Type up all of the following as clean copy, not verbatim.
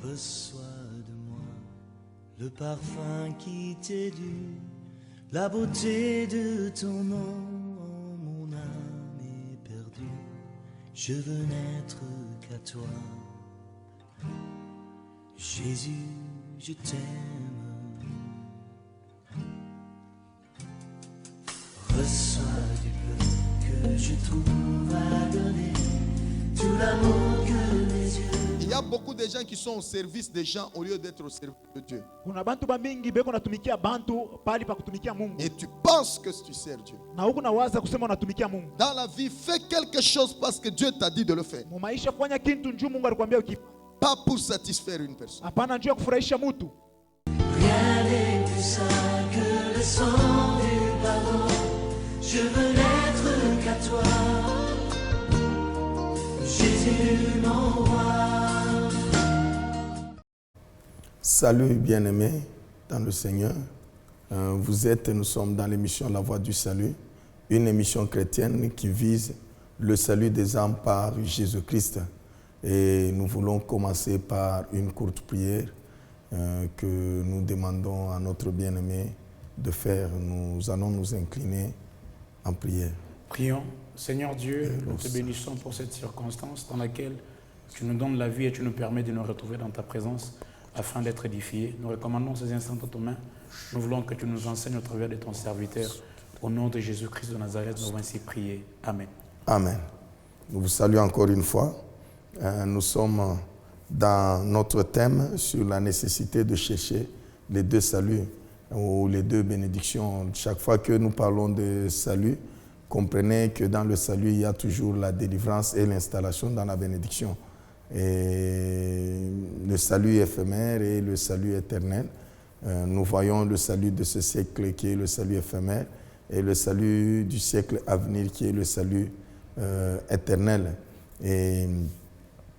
Reçois de moi le parfum qui t'est dû, la beauté de ton nom, oh, mon âme est perdue. Je veux n'être qu'à toi. Jésus, je t'aime. Reçois du peu que je trouve à donner, tout l'amour que mes yeux. Il y a beaucoup de gens qui sont au service des gens au lieu d'être au service de Dieu. Et tu penses que tu sers Dieu. Dans la vie, fais quelque chose parce que Dieu t'a dit de le faire. Pas pour satisfaire une personne. Rien n'est plus sain que le sang du pardon. Je veux n'être qu'à toi, Jésus mon roi. Salut bien-aimés dans le Seigneur. Nous sommes dans l'émission La Voix du Salut, une émission chrétienne qui vise le salut des âmes par Jésus-Christ. Et nous voulons commencer par une courte prière que nous demandons à notre bien-aimé de faire. Nous allons nous incliner en prière. Prions. Seigneur Dieu, nous te bénissons pour cette circonstance dans laquelle tu nous donnes la vie et tu nous permets de nous retrouver dans ta présence afin d'être édifiés. Nous recommandons ces instants dans tes mains. Nous voulons que tu nous enseignes au travers de ton serviteur. Au nom de Jésus-Christ de Nazareth, nous avons ainsi prié. Amen. Amen. Nous vous saluons encore une fois. Nous sommes dans notre thème sur la nécessité de chercher les deux saluts ou les deux bénédictions. Chaque fois que nous parlons de salut, comprenez que dans le salut, il y a toujours la délivrance et l'installation dans la bénédiction. Et le salut éphémère et le salut éternel. Nous voyons le salut de ce siècle qui est le salut éphémère et le salut du siècle à venir qui est le salut éternel. Et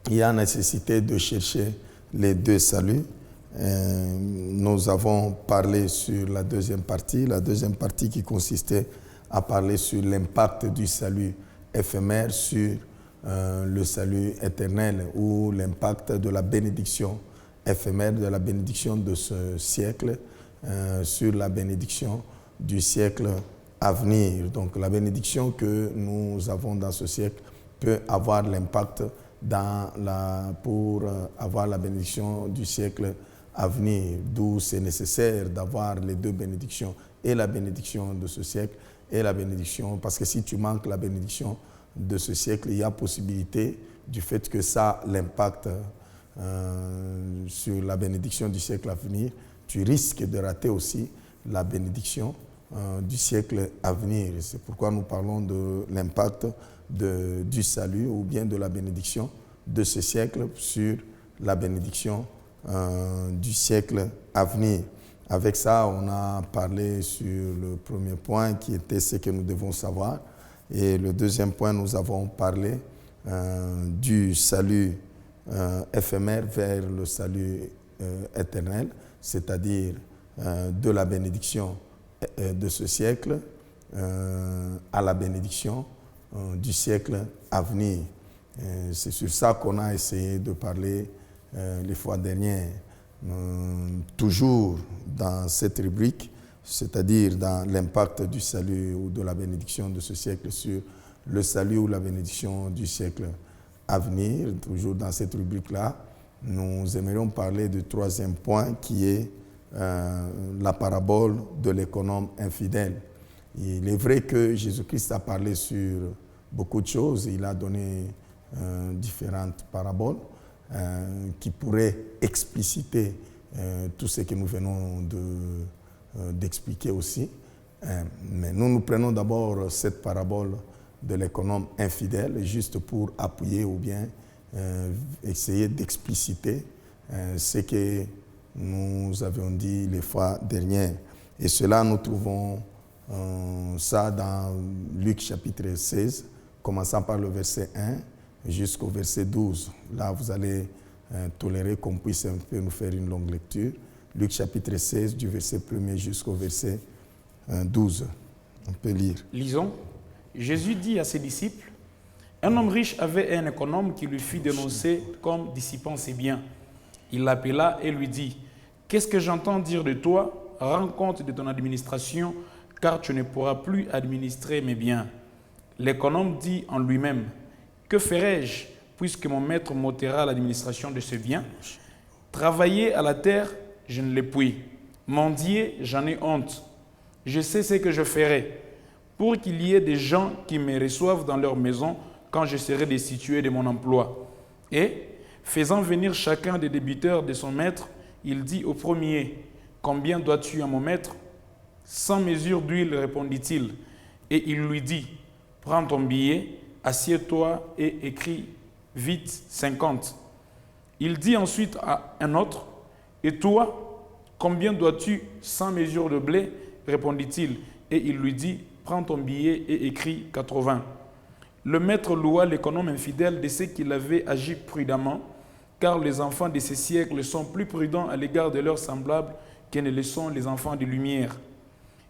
il y a nécessité de chercher les deux saluts. Nous avons parlé sur la deuxième partie qui consistait à parler sur l'impact du salut éphémère sur le salut éternel ou l'impact de la bénédiction éphémère, de la bénédiction de ce siècle sur la bénédiction du siècle à venir. Donc la bénédiction que nous avons dans ce siècle peut avoir l'impact pour avoir la bénédiction du siècle à venir, d'où c'est nécessaire d'avoir les deux bénédictions, et la bénédiction de ce siècle et la bénédiction, parce que si tu manques la bénédiction de ce siècle, il y a possibilité du fait que ça l'impact sur la bénédiction du siècle à venir, tu risques de rater aussi la bénédiction du siècle à venir. C'est pourquoi nous parlons de l'impact du salut ou bien de la bénédiction de ce siècle sur la bénédiction du siècle à venir. Avec ça, on a parlé sur le premier point qui était ce que nous devons savoir. Et le deuxième point, nous avons parlé du salut éphémère vers le salut éternel, c'est-à-dire de la bénédiction de ce siècle à la bénédiction du siècle à venir. C'est sur ça qu'on a essayé de parler les fois dernières. Toujours dans cette rubrique, c'est-à-dire dans l'impact du salut ou de la bénédiction de ce siècle sur le salut ou la bénédiction du siècle à venir. Toujours dans cette rubrique-là, nous aimerions parler du troisième point qui est la parabole de l'économe infidèle. Il est vrai que Jésus-Christ a parlé sur beaucoup de choses. Il a donné différentes paraboles qui pourraient expliciter tout ce que nous venons d'expliquer aussi. Mais nous prenons d'abord cette parabole de l'économe infidèle juste pour appuyer ou bien essayer d'expliciter ce que nous avions dit les fois dernières. Et cela, nous trouvons ça dans Luc chapitre 16, commençant par le verset 1 jusqu'au verset 12. Là, vous allez tolérer qu'on puisse un peu nous faire une longue lecture. Luc chapitre 16, du verset 1er jusqu'au verset 12. On peut lire. Lisons. Jésus dit à ses disciples, « Un homme riche avait un économe qui lui fit dénoncer comme dissipant ses biens. Il l'appela et lui dit, « Qu'est-ce que j'entends dire de toi? Rends compte de ton administration, car tu ne pourras plus administrer mes biens. » L'économe dit en lui-même, « Que ferai-je, puisque mon maître m'ôtera l'administration de ce bien? Travailler à la terre, je ne le puis. Mendier, j'en ai honte. Je sais ce que je ferai, pour qu'il y ait des gens qui me reçoivent dans leur maison quand je serai destitué de mon emploi. » Et, faisant venir chacun des débiteurs de son maître, il dit au premier, « Combien dois-tu à mon maître? » « 100 mesures d'huile, répondit-il. Et il lui dit, « Prends ton billet, assieds-toi et écris vite 50. » Il dit ensuite à un autre, « Et toi, combien dois-tu? 100 mesures de blé, répondit-il. Et il lui dit, « Prends ton billet et écris 80. » Le maître loua l'économe infidèle de ce qu'il avait agi prudemment, car les enfants de ces siècles sont plus prudents à l'égard de leurs semblables que ne le sont les enfants de lumière.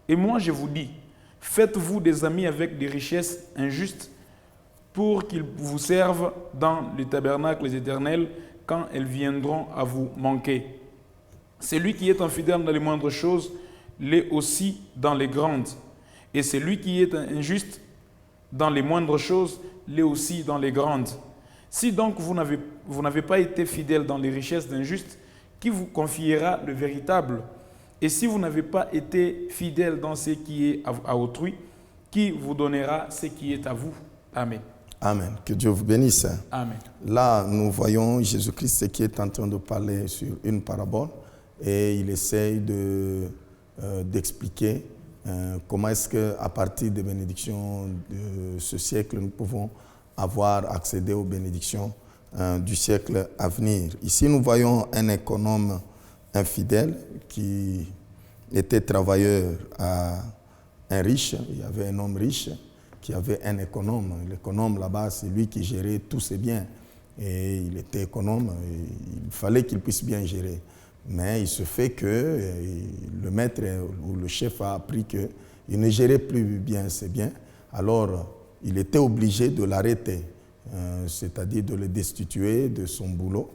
Et moi je vous dis, faites-vous des amis avec des richesses injustes pour qu'ils vous servent dans les tabernacles éternels quand elles viendront à vous manquer. Celui qui est infidèle dans les moindres choses l'est aussi dans les grandes. Et celui qui est injuste dans les moindres choses l'est aussi dans les grandes. Si donc vous n'avez pas été fidèle dans les richesses d'injustes, qui vous confiera le véritable? Et si vous n'avez pas été fidèle dans ce qui est à autrui, qui vous donnera ce qui est à vous? Amen. Amen. Que Dieu vous bénisse. Amen. Là, nous voyons Jésus-Christ qui est en train de parler sur une parabole et il essaye d'expliquer comment est-ce qu'à partir des bénédictions de ce siècle, nous pouvons avoir accédé aux bénédictions du siècle à venir. Ici, nous voyons un économe infidèle qui était travailleur à un riche. Il y avait un homme riche qui avait un économe. L'économe là-bas, c'est lui qui gérait tous ses biens. Et il était économe, et il fallait qu'il puisse bien gérer. Mais il se fait que le maître ou le chef a appris qu'il ne gérait plus bien ses biens. Alors, il était obligé de l'arrêter, c'est-à-dire de le destituer de son boulot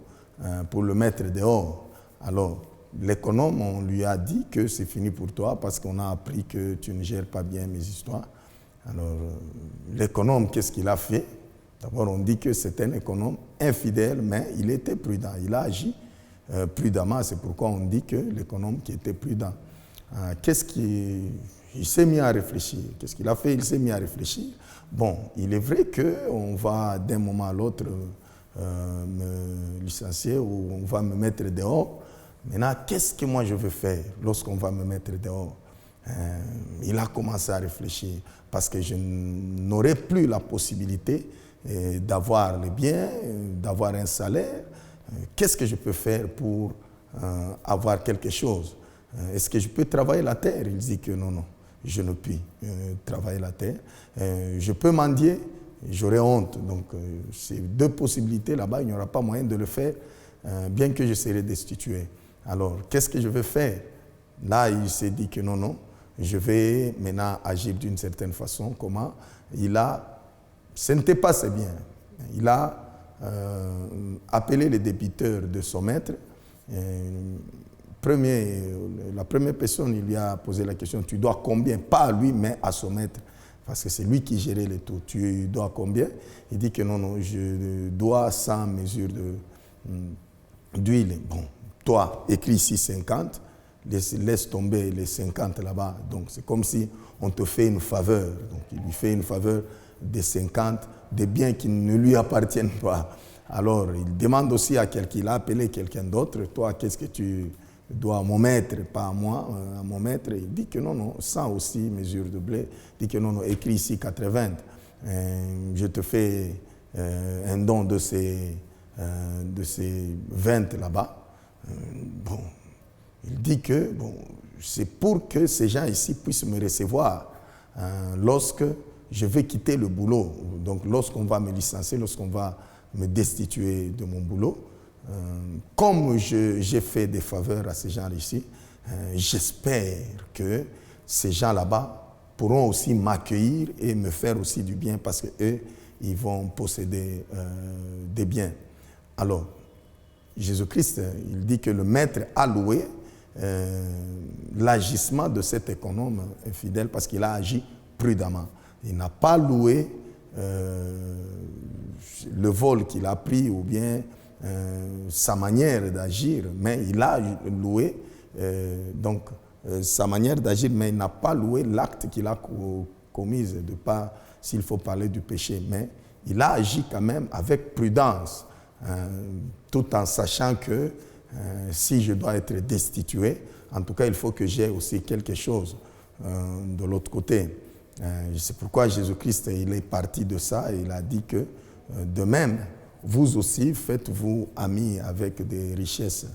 pour le mettre dehors. Alors, l'économe, on lui a dit que c'est fini pour toi parce qu'on a appris que tu ne gères pas bien mes histoires. Alors, l'économe, qu'est-ce qu'il a fait? D'abord, on dit que c'est un économe infidèle, mais il était prudent. Il a agi prudemment, c'est pourquoi on dit que l'économe qui était prudent. Il s'est mis à réfléchir. Qu'est-ce qu'il a fait? Il s'est mis à réfléchir. Bon, il est vrai qu'on va d'un moment à l'autre me licencier ou on va me mettre dehors. Maintenant, qu'est-ce que moi je veux faire lorsqu'on va me mettre dehors? Il a commencé à réfléchir parce que je n'aurai plus la possibilité d'avoir les biens, d'avoir un salaire. Qu'est-ce que je peux faire pour avoir quelque chose? Est-ce que je peux travailler la terre? Il dit que non, je ne puis travailler la terre. Je peux mendier, j'aurai honte. Donc, ces deux possibilités là-bas, il n'y aura pas moyen de le faire, bien que je serai destitué. Alors, qu'est-ce que je vais faire? Là, il s'est dit que non, je vais maintenant agir d'une certaine façon. Comment? Ce n'était pas ses biens. Il a appelé les débiteurs de son maître. La première personne, il lui a posé la question, tu dois combien? Pas à lui, mais à son maître. Parce que c'est lui qui gérait les taux. Tu dois combien? Il dit que non, je dois 100 mesures d'huile. Bon, toi, écris ici 50, laisse tomber les 50 là-bas. Donc, c'est comme si on te fait une faveur. Donc, il lui fait une faveur de 50, des biens qui ne lui appartiennent pas. Alors, il demande aussi à quelqu'un, il a appelé quelqu'un d'autre, toi, qu'est-ce que tu dois à mon maître, pas à moi, à mon maître? Il dit que non, 100 aussi, mesure de blé. Il dit que non, écris ici 80. Je te fais un don de ces 20 là-bas. Bon, il dit que c'est pour que ces gens ici puissent me recevoir lorsque je vais quitter le boulot. Donc, lorsqu'on va me licencier, lorsqu'on va me destituer de mon boulot, comme j'ai fait des faveurs à ces gens ici, j'espère que ces gens là-bas pourront aussi m'accueillir et me faire aussi du bien parce qu'eux, ils vont posséder des biens. Alors, Jésus-Christ, il dit que le maître a loué l'agissement de cet économe infidèle parce qu'il a agi prudemment. Il n'a pas loué le vol qu'il a pris ou bien sa manière d'agir, mais il a loué sa manière d'agir, mais il n'a pas loué l'acte qu'il a commis, de pas s'il faut parler du péché, mais il a agi quand même avec prudence, tout en sachant que si je dois être destitué, en tout cas il faut que j'aie aussi quelque chose de l'autre côté. C'est pourquoi Jésus-Christ il est parti de ça et il a dit que de même, vous aussi faites-vous amis avec des richesses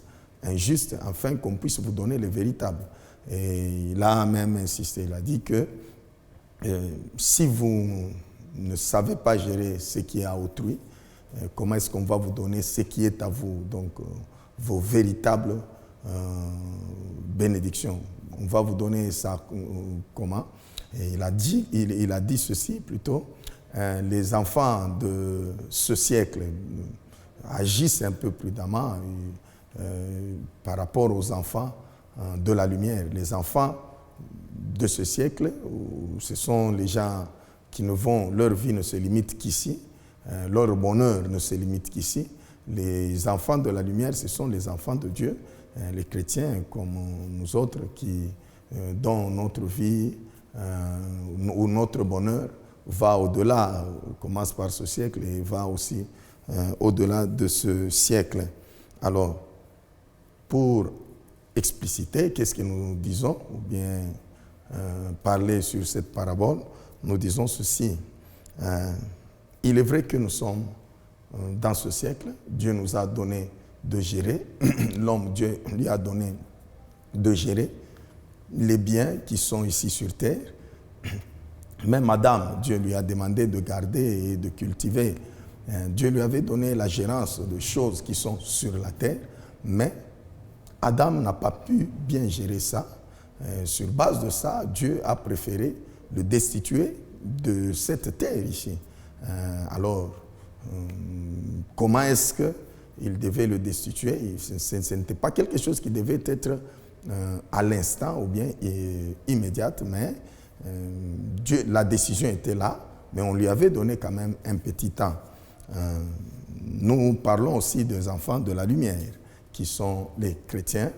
injustes afin qu'on puisse vous donner les véritables. Et il a même insisté, il a dit que si vous ne savez pas gérer ce qui est à autrui, comment est-ce qu'on va vous donner ce qui est à vous, donc vos véritables bénédictions. On va vous donner ça comment? Et il a dit ceci plutôt, les enfants de ce siècle agissent un peu prudemment par rapport aux enfants de la lumière. Les enfants de ce siècle, ce sont les gens qui leur vie ne se limite qu'ici, leur bonheur ne se limite qu'ici. Les enfants de la lumière, ce sont les enfants de Dieu, les chrétiens comme nous autres, dont notre vie ou notre bonheur va au-delà, commence par ce siècle et va aussi au-delà de ce siècle. Alors, pour expliciter, qu'est-ce que nous disons, ou bien parler sur cette parabole, nous disons ceci. Il est vrai que nous sommes dans ce siècle, Dieu nous a donné de gérer, l'homme, Dieu lui a donné de gérer les biens qui sont ici sur terre. Même Adam, Dieu lui a demandé de garder et de cultiver. Dieu lui avait donné la gérance de choses qui sont sur la terre, mais Adam n'a pas pu bien gérer ça. Sur base de ça, Dieu a préféré le destituer de cette terre ici. Alors, comment est-ce qu'il devait le destituer? Ce n'était pas quelque chose qui devait être à l'instant ou bien immédiate, mais Dieu, la décision était là, mais on lui avait donné quand même un petit temps. Nous parlons aussi des enfants de la lumière, qui sont les chrétiens,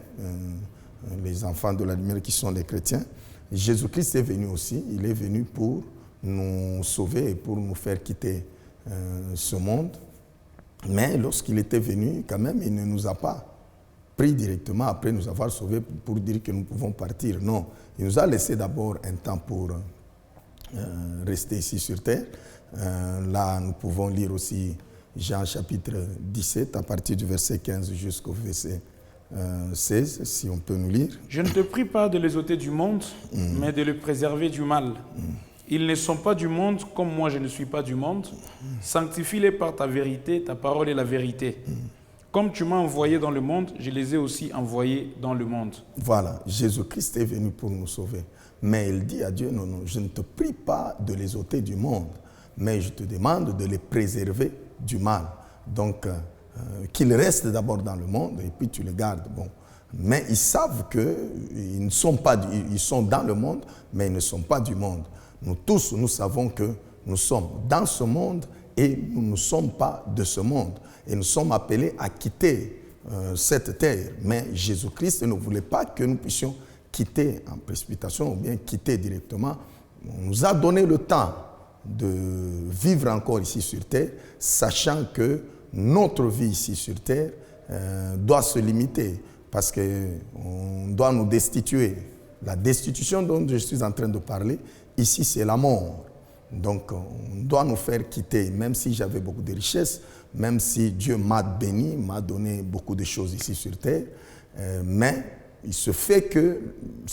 les enfants de la lumière qui sont les chrétiens. Jésus-Christ est venu aussi, il est venu pour nous sauver et pour nous faire quitter ce monde. Mais lorsqu'il était venu, quand même, il ne nous a pas pris directement après nous avoir sauvés pour dire que nous pouvons partir. Non, il nous a laissé d'abord un temps pour rester ici sur terre. Là, nous pouvons lire aussi Jean chapitre 17, à partir du verset 15 jusqu'au verset 16, si on peut nous lire. Je ne te prie pas de les ôter du monde, mais de les préserver du mal. Ils ne sont pas du monde, comme moi je ne suis pas du monde. Sanctifie-les par ta vérité, ta parole est la vérité. Comme tu m'as envoyé dans le monde, je les ai aussi envoyés dans le monde. Voilà, Jésus-Christ est venu pour nous sauver. Mais il dit à Dieu, non, non, je ne te prie pas de les ôter du monde, mais je te demande de les préserver du mal. Donc, qu'ils restent d'abord dans le monde et puis tu les gardes. Bon. Mais ils savent qu'ils ne sont pas, ils sont dans le monde, mais ils ne sont pas du monde. Nous tous, nous savons que nous sommes dans ce monde et nous ne sommes pas de ce monde. Et nous sommes appelés à quitter cette terre. Mais Jésus-Christ ne voulait pas que nous puissions quitter en précipitation ou bien quitter directement. On nous a donné le temps de vivre encore ici sur terre, sachant que notre vie ici sur terre doit se limiter parce qu'on doit nous destituer. La destitution dont je suis en train de parler, ici c'est la mort. Donc on doit nous faire quitter, même si j'avais beaucoup de richesses, même si Dieu m'a béni, m'a donné beaucoup de choses ici sur terre, mais il se fait que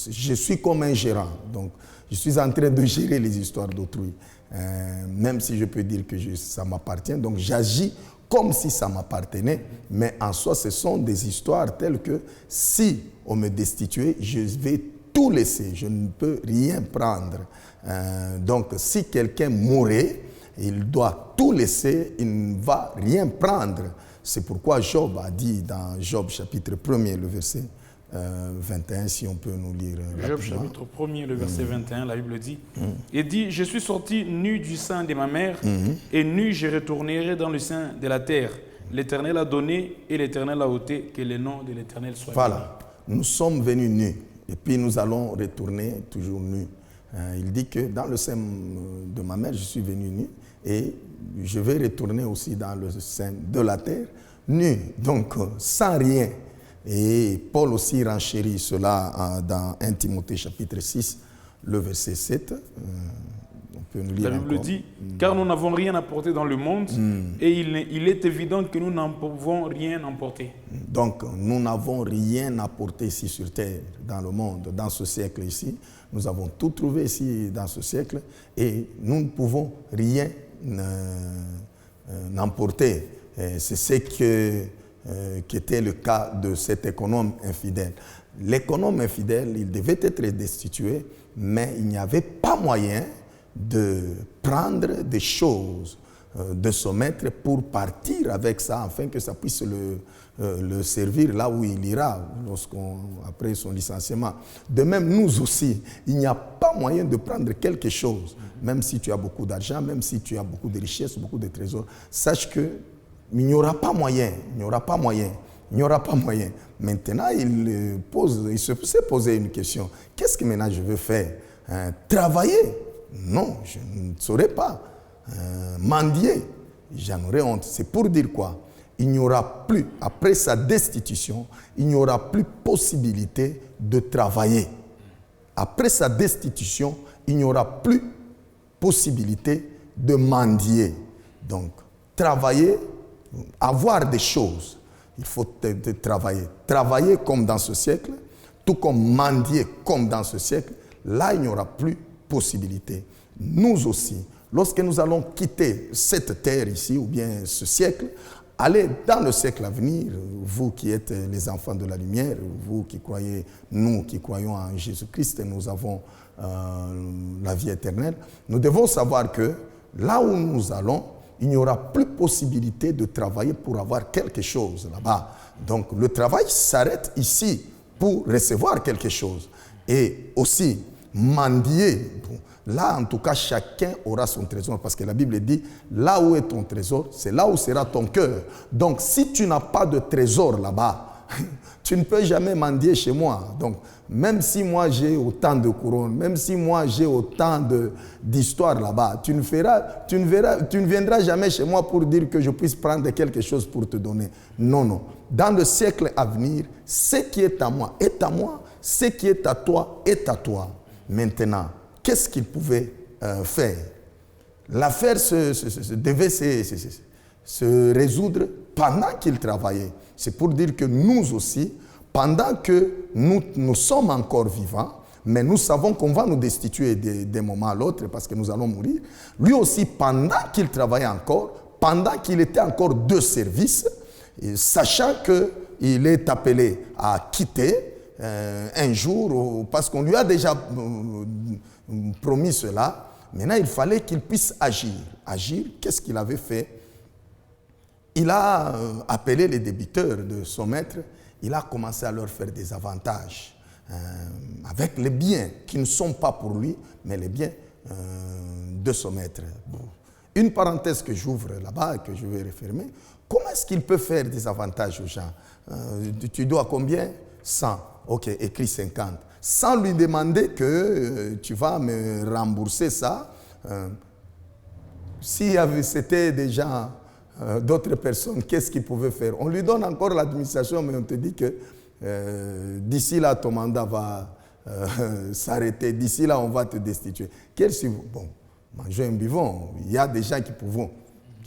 je suis comme un gérant. Donc je suis en train de gérer les histoires d'autrui, même si je peux dire que ça m'appartient. Donc j'agis comme si ça m'appartenait, mais en soi ce sont des histoires telles que si on me destituait, je vais tout laisser, je ne peux rien prendre. Donc si quelqu'un mourait, il doit tout laisser, il ne va rien prendre. c'est pourquoi Job a dit dans Job chapitre 1er, le verset 21, si on peut nous lire. Job chapitre 1er, le verset 21, la Bible dit, il dit, je suis sorti nu du sein de ma mère, et nu je retournerai dans le sein de la terre. L'Éternel a donné et l'Éternel a ôté, que le nom de l'Éternel soit béni. Voilà, nous sommes venus nus, et puis nous allons retourner toujours nus. Il dit que dans le sein de ma mère, je suis venu nu, et je vais retourner aussi dans le sein de la terre, nu, donc sans rien. Et Paul aussi renchérit cela dans 1 Timothée chapitre 6, le verset 7. On peut nous lire la Bible encore. dit, car nous n'avons rien apporté dans le monde, et il est évident que nous n'en pouvons rien emporter. Donc, nous n'avons rien apporté ici sur terre, dans le monde, dans ce siècle ici. Nous avons tout trouvé ici dans ce siècle, et nous ne pouvons rien emporter. C'est ce qui était le cas de cet économe infidèle. L'économe infidèle, il devait être destitué, mais il n'y avait pas moyen de prendre des choses de son maître pour partir avec ça, afin que ça puisse le servir là où il ira, après son licenciement. De même, nous aussi, il n'y a pas moyen de prendre quelque chose, même si tu as beaucoup d'argent, même si tu as beaucoup de richesses, beaucoup de trésors. Sache que il n'y aura pas moyen, il n'y aura pas moyen, il n'y aura pas moyen. Maintenant, il s'est posé une question. Qu'est-ce que maintenant je veux faire? Travailler? Non, je ne saurais pas. Mendier? J'en aurais honte. C'est pour dire quoi? Il n'y aura plus, après sa destitution, il n'y aura plus possibilité de travailler. Après sa destitution, il n'y aura plus possibilité de mendier. Donc, travailler, avoir des choses, il faut travailler. Travailler comme dans ce siècle, tout comme mendier comme dans ce siècle, là il n'y aura plus possibilité. Nous aussi, lorsque nous allons quitter cette terre ici, ou bien ce siècle, aller dans le siècle à venir, vous qui êtes les enfants de la lumière, vous qui croyez, nous qui croyons en Jésus-Christ, nous avons la vie éternelle, nous devons savoir que là où nous allons, il n'y aura plus possibilité de travailler pour avoir quelque chose là-bas. Donc le travail s'arrête ici pour recevoir quelque chose. Et aussi, mendier, là en tout cas chacun aura son trésor, parce que la Bible dit, là où est ton trésor, c'est là où sera ton cœur. Donc si tu n'as pas de trésor là-bas, tu ne peux jamais mendier chez moi. Donc, même si moi j'ai autant de couronnes, même si moi j'ai autant d'histoires là-bas, tu ne viendras jamais chez moi pour dire que je puisse prendre quelque chose pour te donner. Non, non. Dans le siècle à venir, ce qui est à moi est à moi, ce qui est à toi est à toi. Maintenant, qu'est-ce qu'il pouvait faire? L'affaire devait se résoudre pendant qu'il travaillait. C'est pour dire que nous aussi, pendant que nous sommes encore vivants, mais nous savons qu'on va nous destituer d'un moment à l'autre parce que nous allons mourir, lui aussi, pendant qu'il travaillait encore, pendant qu'il était encore de service, sachant qu'il est appelé à quitter un jour, parce qu'on lui a déjà promis cela, maintenant il fallait qu'il puisse agir. Agir, qu'est-ce qu'il avait fait? Il a appelé les débiteurs de son maître, il a commencé à leur faire des avantages avec les biens qui ne sont pas pour lui, mais les biens de son maître. Bon. Une parenthèse que j'ouvre là-bas et que je vais refermer, comment est-ce qu'il peut faire des avantages aux gens? Tu dois combien? 100. Ok, écris 50. Sans lui demander que tu vas me rembourser ça. Si c'était déjà d'autres personnes, qu'est-ce qu'ils pouvaient faire? On lui donne encore l'administration, mais on te dit que d'ici là, ton mandat va s'arrêter. D'ici là, on va te destituer. Bon, mangeons, buvons. Il y a des gens qui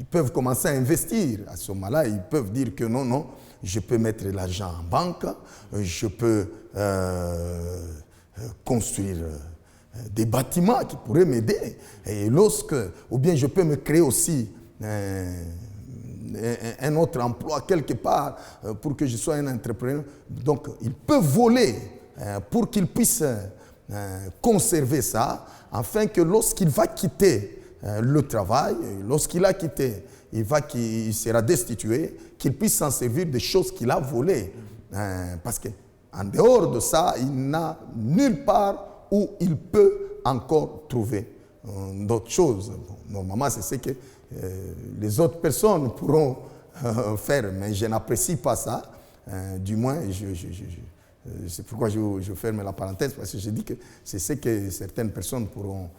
peuvent commencer à investir. À ce moment-là, ils peuvent dire que non, non, je peux mettre l'argent en banque, je peux construire des bâtiments qui pourraient m'aider. Et ou bien je peux me créer aussi un autre emploi quelque part pour que je sois un entrepreneur. Donc, il peut voler pour qu'il puisse conserver ça, afin que lorsqu'il va quitter le travail, lorsqu'il a quitté, qu'il sera destitué, qu'il puisse s'en servir des choses qu'il a volées. Parce qu'en dehors de ça, il n'a nulle part où il peut encore trouver d'autres choses. Normalement, c'est ce que les autres personnes pourront faire, mais je n'apprécie pas ça. Du moins, c'est pourquoi je ferme la parenthèse, parce que je dis que c'est ce que certaines personnes pourront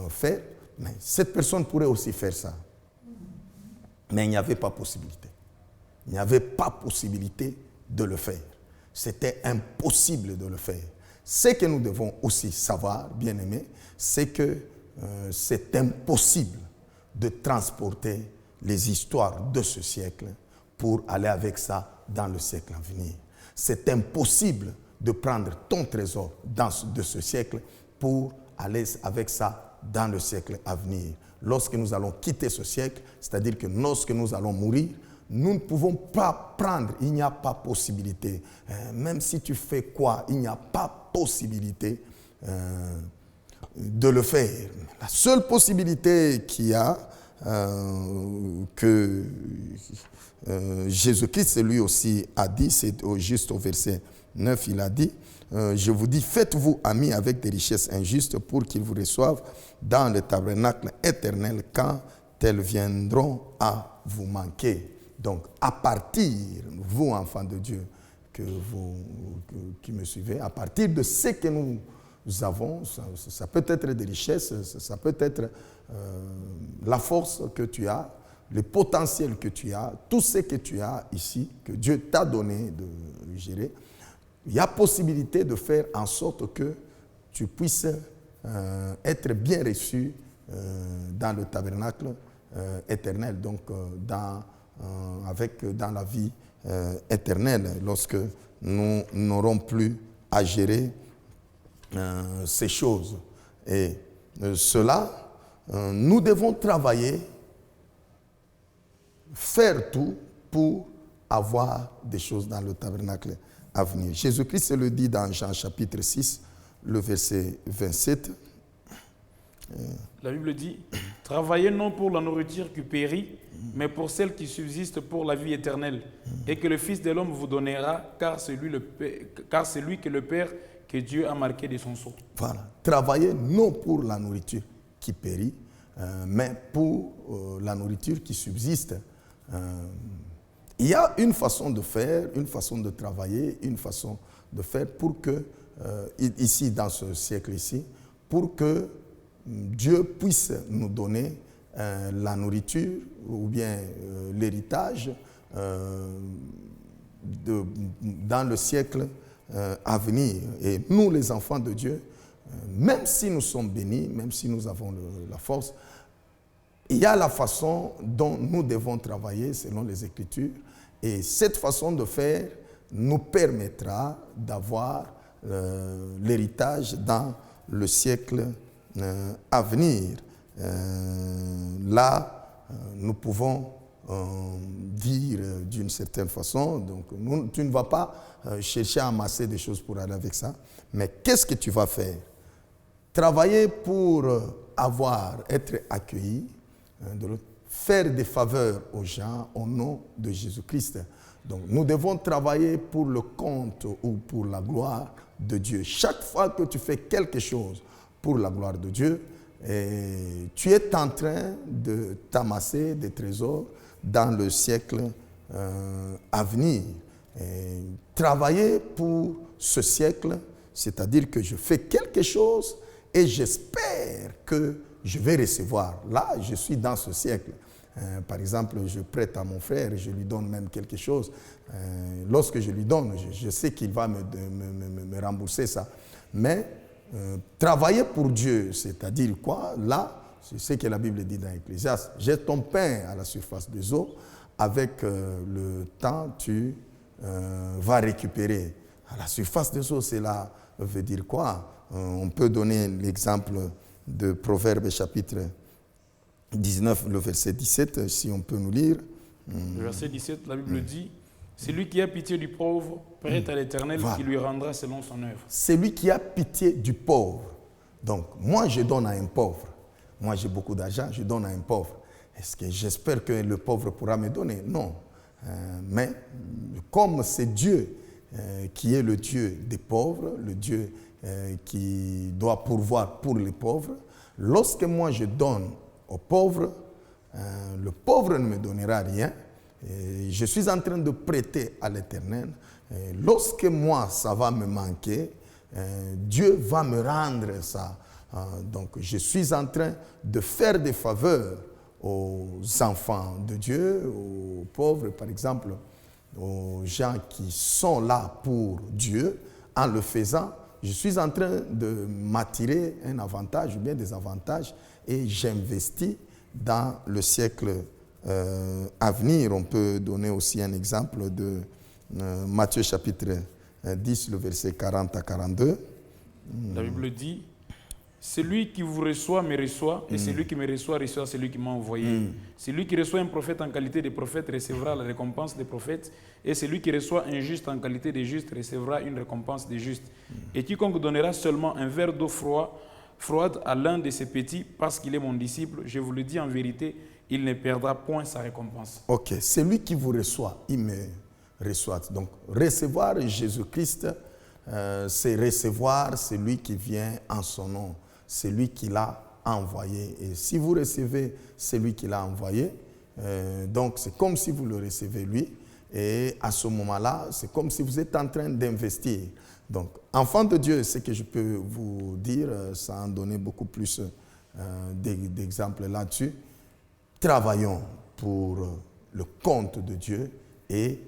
faire, mais cette personne pourrait aussi faire ça. Mais il n'y avait pas possibilité. Il n'y avait pas possibilité de le faire. C'était impossible de le faire. Ce que nous devons aussi savoir, bien-aimés, c'est que c'est impossible de transporter les histoires de ce siècle pour aller avec ça dans le siècle à venir. C'est impossible de prendre ton trésor de ce siècle pour aller avec ça dans le siècle à venir. Lorsque nous allons quitter ce siècle, c'est-à-dire que lorsque nous allons mourir, nous ne pouvons pas prendre, il n'y a pas possibilité. Même si tu fais quoi, il n'y a pas possibilité de le faire. La seule possibilité qu'il y a, que Jésus-Christ lui aussi a dit, c'est juste au verset 9, il a dit, je vous dis, faites-vous amis avec des richesses injustes pour qu'ils vous reçoivent dans le tabernacle éternel quand elles viendront à vous manquer. Donc, à partir, vous, enfants de Dieu, qui me suivez, à partir de ce que nous avons, ça peut être des richesses, ça peut être la force que tu as, le potentiel que tu as, tout ce que tu as ici, que Dieu t'a donné de gérer, il y a possibilité de faire en sorte que tu puisses être bien reçu dans le tabernacle éternel, donc dans la vie éternelle, lorsque nous n'aurons plus à gérer ces choses. Et cela, nous devons travailler, faire tout pour avoir des choses dans le tabernacle à venir. Jésus-Christ le dit dans Jean chapitre 6, le verset 27. La Bible dit, « Travaillez non pour la nourriture qui périt, mais pour celle qui subsiste pour la vie éternelle, et que le Fils de l'homme vous donnera, car c'est lui que le Père, que Dieu a marqué de son sceau. » Voilà. Travaillez non pour la nourriture qui périt, mais pour la nourriture qui subsiste. Il y a une façon de faire, une façon de travailler, une façon de faire pour que, ici, dans ce siècle ici, pour que Dieu puisse nous donner la nourriture ou bien l'héritage dans le siècle à venir. Et nous, les enfants de Dieu, même si nous sommes bénis, même si nous avons la force, il y a la façon dont nous devons travailler selon les Écritures. Et cette façon de faire nous permettra d'avoir l'héritage dans le siècle à venir. Là, nous pouvons dire d'une certaine façon, donc tu ne vas pas chercher à amasser des choses pour aller avec ça, mais qu'est-ce que tu vas faire? Travailler pour être accueilli, faire des faveurs aux gens au nom de Jésus-Christ. Donc nous devons travailler pour le compte ou pour la gloire de Dieu. Chaque fois que tu fais quelque chose pour la gloire de Dieu, tu es en train de t'amasser des trésors dans le siècle à venir. Travailler pour ce siècle, c'est-à-dire que je fais quelque chose et j'espère que je vais recevoir. Là, je suis dans ce siècle. Par exemple, je prête à mon frère et je lui donne même quelque chose. Lorsque je lui donne, je sais qu'il va me rembourser ça. Mais travailler pour Dieu, c'est-à-dire quoi? Là, c'est ce que la Bible dit dans Ecclésiaste. Jette ton pain à la surface des eaux. Avec le temps, tu vas récupérer. À la surface des eaux, cela veut dire quoi? On peut donner l'exemple de Proverbes chapitre 19, le verset 17, si on peut nous lire. Le verset 17, la Bible dit, « C'est lui qui a pitié du pauvre, prête à l'Éternel, voilà, qui lui rendra selon son œuvre. » C'est lui qui a pitié du pauvre. Donc, moi, je donne à un pauvre. Moi, j'ai beaucoup d'argent, je donne à un pauvre. est-ce que j'espère que le pauvre pourra me donner? Non. Mais comme c'est Dieu qui est le Dieu des pauvres, le Dieu qui doit pourvoir pour les pauvres, lorsque moi je donne aux pauvres, le pauvre ne me donnera rien. Et je suis en train de prêter à l'Éternel. Lorsque moi, ça va me manquer, Dieu va me rendre ça. Donc, je suis en train de faire des faveurs aux enfants de Dieu, aux pauvres, par exemple, aux gens qui sont là pour Dieu. En le faisant, je suis en train de m'attirer un avantage ou bien des avantages et j'investis dans le siècle à venir. On peut donner aussi un exemple de Matthieu chapitre 10, le verset 40 à 42. La Bible dit: celui qui vous reçoit me reçoit, et celui qui me reçoit reçoit celui qui m'a envoyé. Celui qui reçoit un prophète en qualité de prophète recevra la récompense des prophètes, et celui qui reçoit un juste en qualité de juste recevra une récompense de juste. Et quiconque donnera seulement un verre d'eau froide à l'un de ses petits, parce qu'il est mon disciple, je vous le dis en vérité, il ne perdra point sa récompense. Ok, celui qui vous reçoit, il me reçoit. Donc, recevoir Jésus-Christ, c'est recevoir celui qui vient en son nom, celui qui l'a envoyé. Et si vous recevez celui qui l'a envoyé, donc c'est comme si vous le recevez lui. Et à ce moment-là, c'est comme si vous êtes en train d'investir. Donc, enfant de Dieu, ce que je peux vous dire, sans donner beaucoup plus d'exemples là-dessus, travaillons pour le compte de Dieu et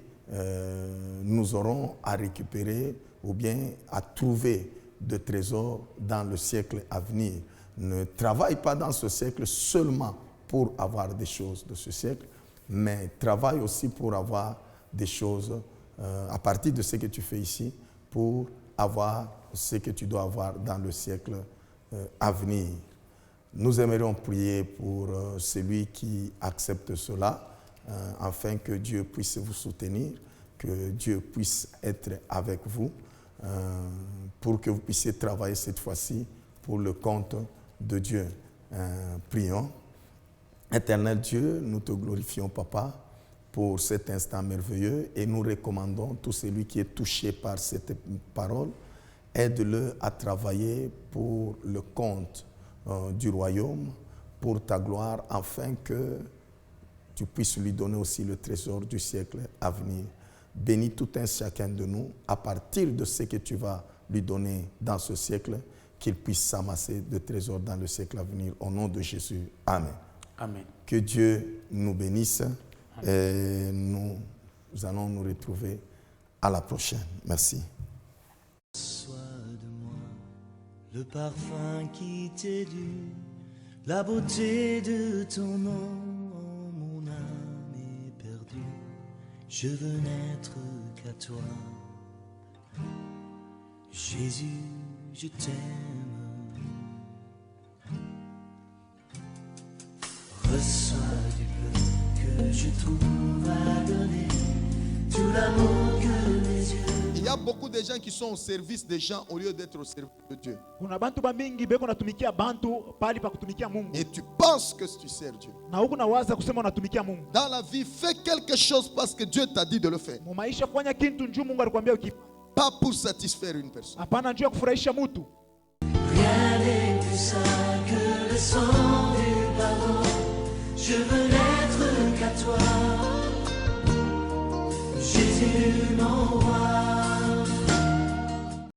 nous aurons à récupérer ou bien à trouver de trésors dans le siècle à venir. Ne travaille pas dans ce siècle seulement pour avoir des choses de ce siècle, mais travaille aussi pour avoir des choses à partir de ce que tu fais ici, pour avoir ce que tu dois avoir dans le siècle à venir. Nous aimerions prier pour celui qui accepte cela, afin que Dieu puisse vous soutenir, que Dieu puisse être avec vous, pour que vous puissiez travailler cette fois-ci pour le compte de Dieu. Prions. Éternel Dieu, nous te glorifions, Papa, pour cet instant merveilleux et nous recommandons tout celui qui est touché par cette parole, aide-le à travailler pour le compte du royaume, pour ta gloire, afin que tu puisses lui donner aussi le trésor du siècle à venir. Bénis tout un chacun de nous à partir de ce que tu vas lui donner dans ce siècle, qu'il puisse s'amasser de trésors dans le siècle à venir. Au nom de Jésus. Amen. Amen. Que Dieu nous bénisse. Et nous allons nous retrouver à la prochaine. Merci. Sois de moi le parfum qui t'est dû, la beauté de ton nom, oh, mon âme est perdue. Je veux n'être qu'à toi. Jésus, je t'aime. Reçois du peu que je trouve à donner, tout l'amour que mes yeux. Il y a beaucoup de gens qui sont au service des gens au lieu d'être au service de Dieu. Et tu penses que tu sers Dieu. Dans la vie, fais quelque chose parce que Dieu t'a dit de le faire. Pas pour satisfaire une personne. Rien n'est plus sain que le sang du pardon. Je veux n'être qu'à toi. Jésus, mon roi.